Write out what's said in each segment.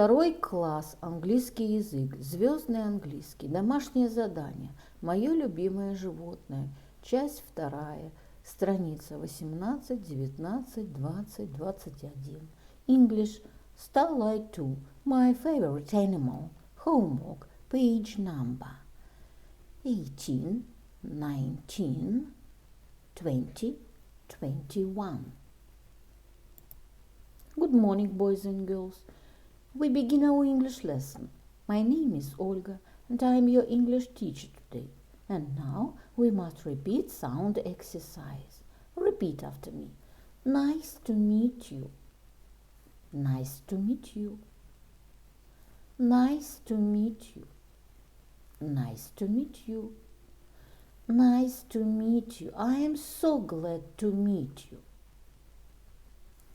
Второй класс, английский язык, Звездный Английский, домашнее задание, мое любимое животное, часть вторая, страница 18, 19, 20, 21. English, Starlight 2, my favorite animal, homework, page number 18, 19, 20, 21. Good morning, boys and girls. We begin our English lesson. My name is Olga and I am your English teacher today. And now we must repeat sound exercise. Repeat after me. Nice to meet you. Nice to meet you. Nice to meet you. Nice to meet you. Nice to meet you. I am so glad to meet you.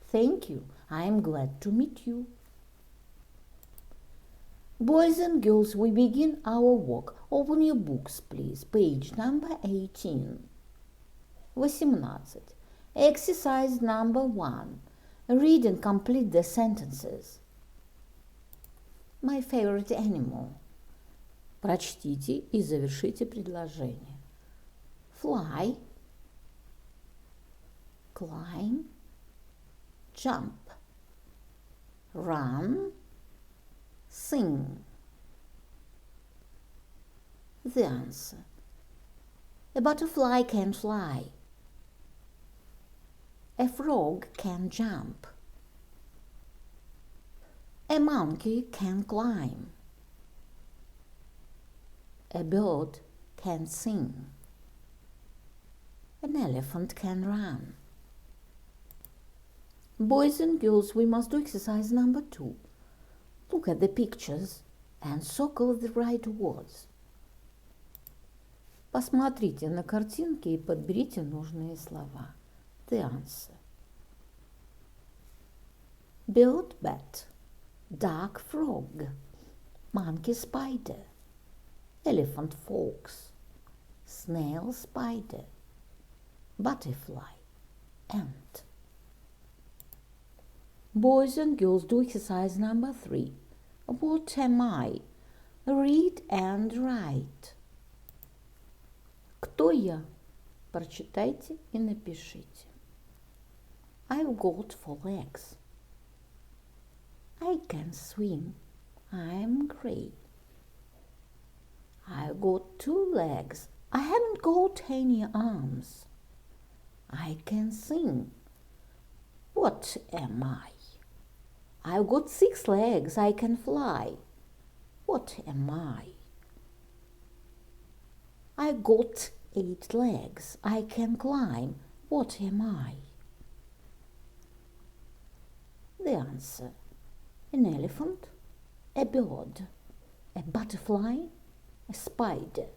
Thank you. I am glad to meet you. Boys and girls, we begin our work. Open your books, please. Page number 18. 18. Exercise number 1. Read and complete the sentences. My favorite animal. Прочтите и завершите предложение. Fly, climb, jump, run, sing. The answer. A butterfly can fly. A frog can jump. A monkey can climb. A bird can sing. An elephant can run. Boys and girls, we must do exercise number 2. Look at the pictures and circle the right words. Посмотрите на картинки и подберите нужные слова. The answer. Bird, bat. Duck, frog. Monkey, spider. Elephant, fox. Snail, spider. Butterfly, ant. Boys and girls, do exercise number 3. What am I? Read and write. Кто я? Прочитайте и напишите. I've got 4 legs. I can swim. I'm grey. I've got 2 legs. I haven't got any arms. I can sing. What am I? I've got 6 legs. I can fly. What am I? I've got 8 legs. I can climb. What am I? The answer. An elephant, a bird, a butterfly, a spider.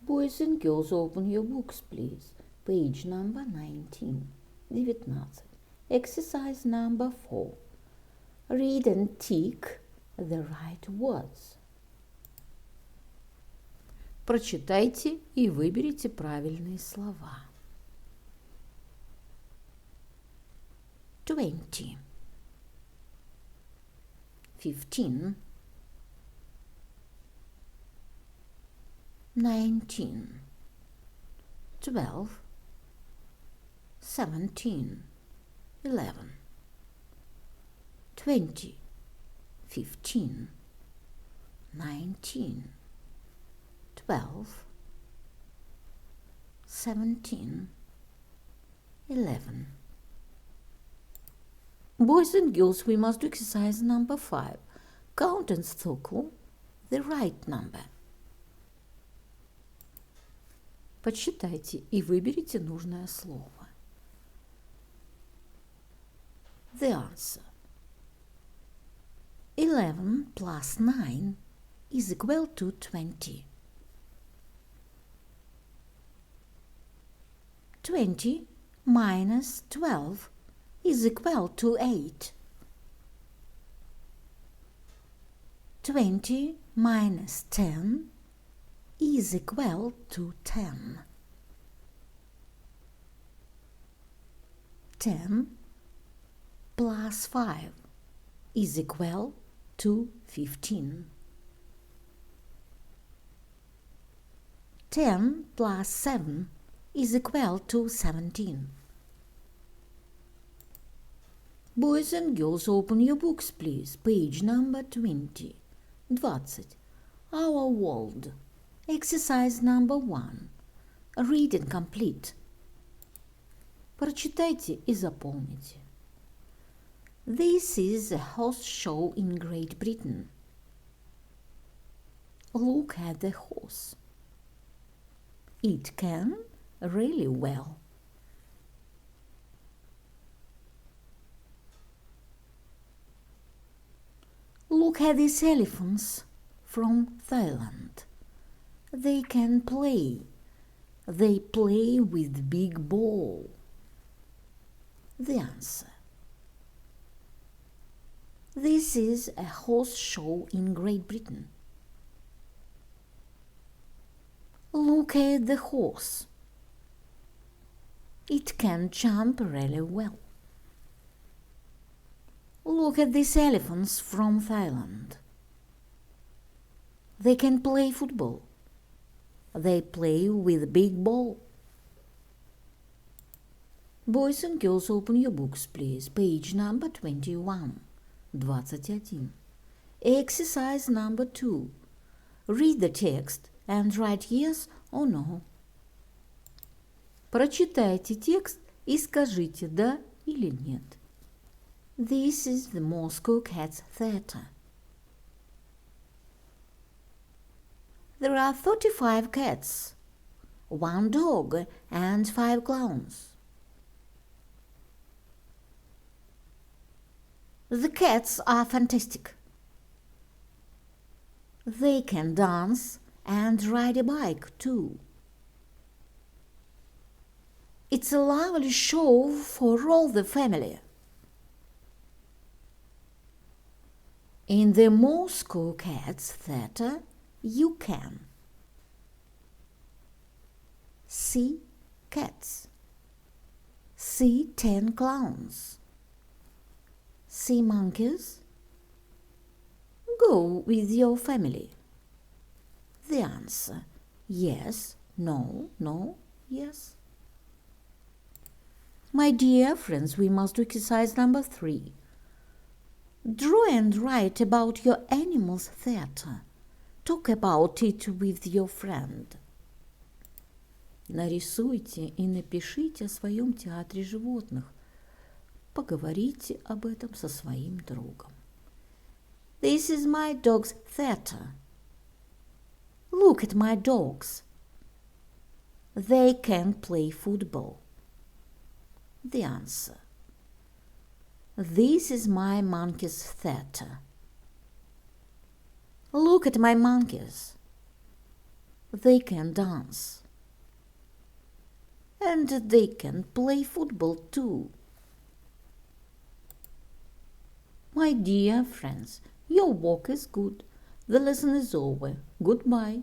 Boys and girls, open your books, please. Page number 19. 19. Exercise number 4. Read and tick the right words. Прочитайте и выберите правильные слова. 20. 15. 19. 12. 17. 11. 20. 15. 19. 12. 17. 11. Boys and girls, we must do exercise number 5. Count and circle the right number. Подсчитайте и выберите нужное слово. The answer. 11 plus 9 is equal to 20. 20 minus 12 is equal to 8. 20 minus 10 is equal to 10. 10 plus 5 is equal to 15. 10 plus 7 is equal to 17. Boys and girls, open your books, please. Page number 20. 20. Our world. Exercise number 1. Read and complete. Прочитайте и заполните. This is a horse show in Great Britain. Look at the horse. It can really well. Look at these elephants from Thailand. They can play. They play with big ball. The answer. This is a horse show in Great Britain. Look at the horse. It can jump really well. Look at these elephants from Thailand. They can play football. They play with a big ball. Boys and girls, open your books, please. Page number 21. 21. Exercise number 2. Read the text and write yes or no. Прочитайте текст и скажите да или нет. This is the Moscow Cats Theatre. There are 35 cats, 1 dog and 5 clowns. The cats are fantastic. They can dance and ride a bike too. It's a lovely show for all the family. In the Moscow Cats Theatre, you can see cats, see 10 clowns, see monkeys, go with your family. The answer, yes, no, no, yes. My dear friends, we must do exercise number 3. Draw and write about your animal's theatre. Talk about it with your friend. Нарисуйте и напишите о своем театре животных. Поговорите об этом со своим другом. This is my dog's theatre. Look at my dogs. They can play football. The answer. This is my monkey's theatre. Look at my monkeys. They can dance. And they can play football too. My dear friends, your work is good. The lesson is over. Goodbye.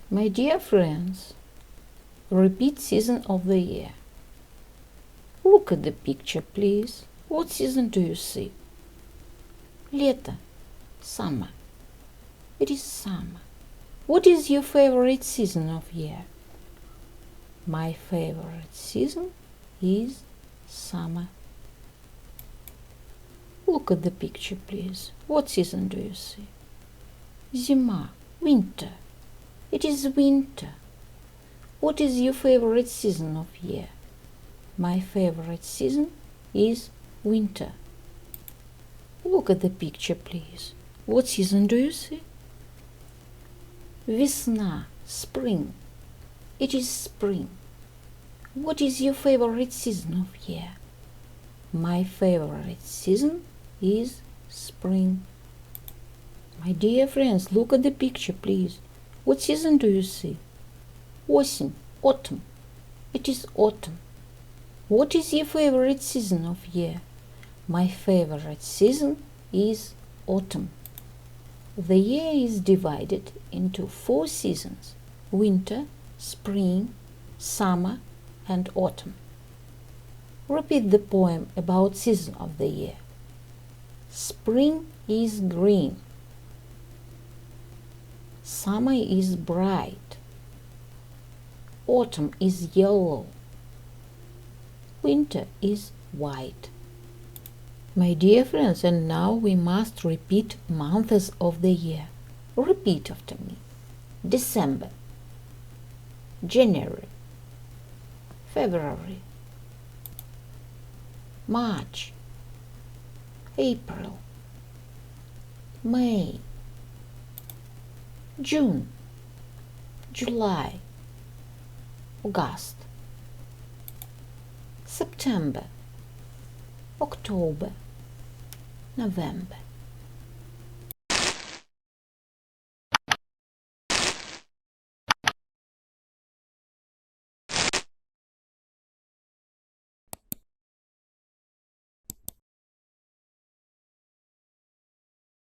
My dear friends, repeat season of the year. Look at the picture, please. What season do you see? Лето. Summer. It is summer. What is your favorite season of year? My favorite season is summer. Look at the picture, please. What season do you see? Зима. Winter. It is winter. What is your favorite season of year? My favorite season is winter. Look at the picture, please. What season do you see? Весна, spring. It is spring. What is your favorite season of year? My favorite season is spring. My dear friends, look at the picture, please. What season do you see? Осень, autumn. It is autumn. What is your favorite season of year? My favorite season is autumn. The year is divided into 4 seasons: winter, spring, summer, and autumn. Repeat the poem about season of the year. Spring is green. Summer is bright. Autumn is yellow. Winter is white. My dear friends, and now we must repeat months of the year. Repeat after me. December, January, February, March, April, May, June, July, August, September, October, November.